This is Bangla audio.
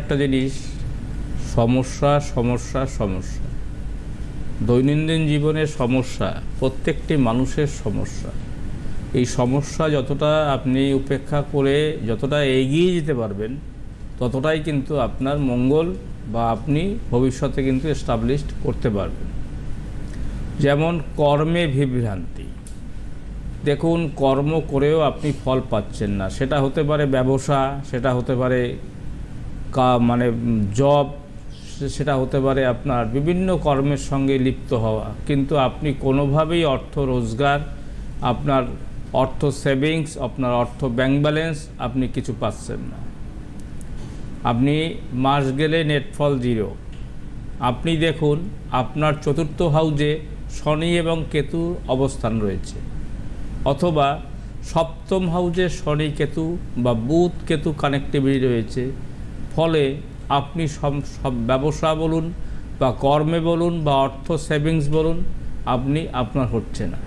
একটা জিনিস সমস্যা সমস্যা সমস্যা দৈনন্দিন জীবনের সমস্যা প্রত্যেকটি মানুষের সমস্যা। এই সমস্যা যতটা আপনি উপেক্ষা করে যতটা এগিয়ে যেতে পারবেন ততটাই কিন্তু আপনার মঙ্গল বা আপনি ভবিষ্যতে কিন্তু এস্টাবলিশড করতে পারবেন। যেমন কর্মে বিভ্রান্তি, দেখুন কর্ম করেও আপনি ফল পাচ্ছেন না, সেটা হতে পারে ব্যবসা, সেটা হতে পারে মানে জব, সেটা হতে পারে আপনার বিভিন্ন কর্মের সঙ্গে লিপ্ত হওয়া, কিন্তু আপনি কোনোভাবেই অর্থ রোজগার, আপনার অর্থ সেভিংস, আপনার অর্থ ব্যাংক ব্যালেন্স আপনি কিছু পাচ্ছেন না। আপনি মাস গেলে নেট ফল জিরো। আপনি দেখুন আপনার চতুর্থ হাউজে শনি এবং কেতুর অবস্থান রয়েছে, অথবা সপ্তম হাউজে শনি কেতু বা বুধ কেতু কানেক্টিভিটি রয়েছে। ফলে আপনি সব ব্যবসা বলুন বা কর্মে বলুন বা অর্থ সেভিংস বলুন, আপনি আপনার হচ্ছে না।